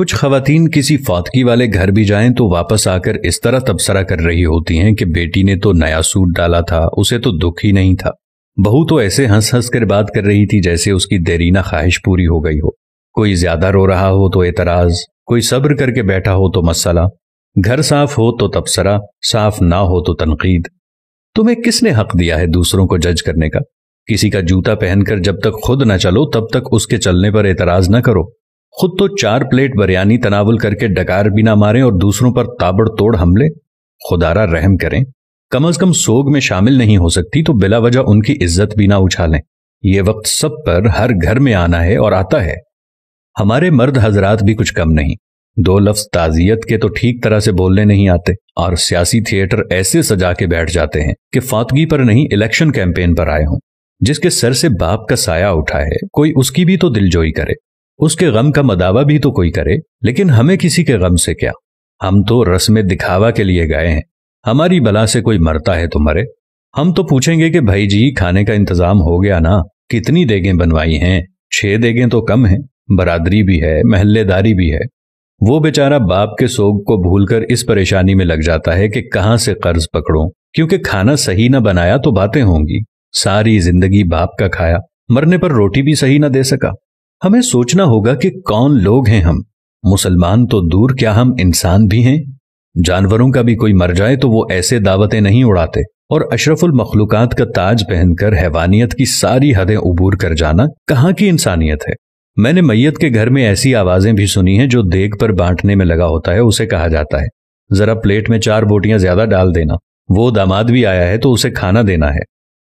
کچھ خواتین کسی فوتگی والے گھر بھی جائیں تو واپس آ کر اس طرح تبصرہ کر رہی ہوتی ہیں کہ بیٹی نے تو نیا سوٹ ڈالا تھا، اسے تو دکھ ہی نہیں تھا۔ بہو تو ایسے ہنس ہنس کر بات کر رہی تھی جیسے اس کی دیرینہ خواہش پوری ہو گئی ہو۔ کوئی زیادہ رو رہا ہو تو اعتراض، کوئی صبر کر کے بیٹھا ہو تو مسئلہ، گھر صاف ہو تو تبصرہ، صاف نہ ہو تو تنقید۔ تمہیں کس نے حق دیا ہے دوسروں کو جج کرنے کا؟ کسی کا جوتا پہن کر جب تک خود نہ چلو تب تک اس کے چلنے پر اعتراض نہ کرو۔ خود تو 4 پلیٹ بریانی تناول کر کے ڈکار بھی نہ ماریں اور دوسروں پر تابڑ توڑ حملے۔ خدارا رحم کریں، کم از کم سوگ میں شامل نہیں ہو سکتی تو بلا وجہ ان کی عزت بھی نہ اچھالیں۔ یہ وقت سب پر ہر گھر میں آنا ہے اور آتا ہے۔ ہمارے مرد حضرات بھی کچھ کم نہیں، 2 لفظ تعزیت کے تو ٹھیک طرح سے بولنے نہیں آتے، اور سیاسی تھیٹر ایسے سجا کے بیٹھ جاتے ہیں کہ فوتگی پر نہیں الیکشن کیمپین پر آئے ہوں۔ جس کے سر سے باپ کا سایہ اٹھا ہے کوئی اس کی بھی تو دلجوئی کرے، اس کے غم کا مداوع بھی تو کوئی کرے، لیکن ہمیں کسی کے غم سے کیا؟ ہم تو رسم دکھاوا کے لیے گئے ہیں۔ ہماری بلا سے کوئی مرتا ہے تو مرے۔ ہم تو پوچھیں گے کہ بھائی جی کھانے کا انتظام ہو گیا نا؟ کتنی دیگیں بنوائی ہیں؟ 6 دیگیں تو کم ہیں، برادری بھی ہے، محلے داری بھی ہے۔ وہ بیچارہ باپ کے سوگ کو بھول کر اس پریشانی میں لگ جاتا ہے کہ کہاں سے قرض پکڑوں، کیونکہ کھانا صحیح نہ بنایا تو باتیں ہوں گی۔ ساری زندگی باپ کا کھایا، مرنے پر روٹی بھی صحیح نہ دے سکا۔ ہمیں سوچنا ہوگا کہ کون لوگ ہیں ہم۔ مسلمان تو دور، کیا ہم انسان بھی ہیں؟ جانوروں کا بھی کوئی مر جائے تو وہ ایسے دعوتیں نہیں اڑاتے، اور اشرف المخلوقات کا تاج پہن کر حیوانیت کی ساری حدیں عبور کر جانا کہاں کی انسانیت ہے؟ میں نے میت کے گھر میں ایسی آوازیں بھی سنی ہیں، جو دیگ پر بانٹنے میں لگا ہوتا ہے اسے کہا جاتا ہے ذرا پلیٹ میں 4 بوٹیاں زیادہ ڈال دینا، وہ داماد بھی آیا ہے تو اسے کھانا دینا ہے۔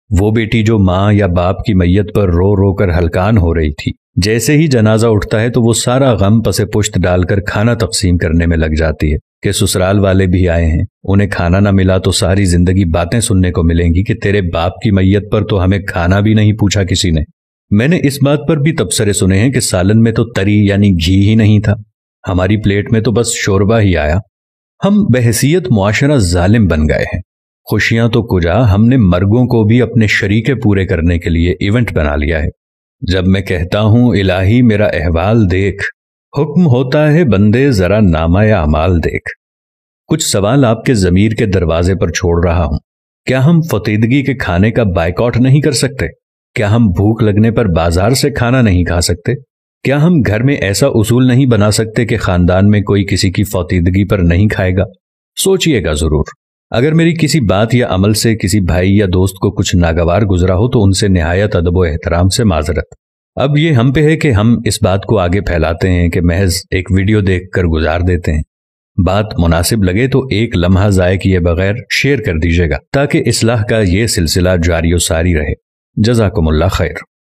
وہ بیٹی جو ماں یا باپ کی میت پر رو رو کر ہلکان ہو رہی تھی، جیسے ہی جنازہ اٹھتا ہے تو وہ سارا غم پسے پشت ڈال کر کھانا تقسیم کرنے میں لگ جاتی ہے کہ سسرال والے بھی آئے ہیں، انہیں کھانا نہ ملا تو ساری زندگی باتیں سننے کو ملیں گی کہ تیرے باپ کی میت پر تو ہمیں کھانا بھی نہیں پوچھا کسی نے۔ میں نے اس بات پر بھی تبصرے سنے ہیں کہ سالن میں تو تری یعنی گھی ہی نہیں تھا، ہماری پلیٹ میں تو بس شوربہ ہی آیا۔ ہم بحیثیت معاشرہ ظالم بن گئے ہیں۔ خوشیاں تو کجا، ہم نے مرگوں کو بھی اپنے شریکے پورے کرنے کے لیے ایونٹ بنا لیا ہے۔ جب میں کہتا ہوں الہی میرا احوال دیکھ، حکم ہوتا ہے بندے ذرا نامہ اعمال دیکھ۔ کچھ سوال آپ کے ضمیر کے دروازے پر چھوڑ رہا ہوں۔ کیا ہم فطیدگی کے کھانے کا بائیکاٹ نہیں کر سکتے؟ کیا ہم بھوک لگنے پر بازار سے کھانا نہیں کھا سکتے؟ کیا ہم گھر میں ایسا اصول نہیں بنا سکتے کہ خاندان میں کوئی کسی کی فطیدگی پر نہیں کھائے گا؟ سوچئے گا ضرور۔ اگر میری کسی بات یا عمل سے کسی بھائی یا دوست کو کچھ ناگوار گزرا ہو تو ان سے نہایت ادب و احترام سے معذرت۔ اب یہ ہم پہ ہے کہ ہم اس بات کو آگے پھیلاتے ہیں کہ محض ایک ویڈیو دیکھ کر گزار دیتے ہیں۔ بات مناسب لگے تو ایک لمحہ ضائع کیے بغیر شیئر کر دیجیے گا تاکہ اصلاح کا یہ سلسلہ جاری و ساری رہے۔ جزاکم اللہ خیر۔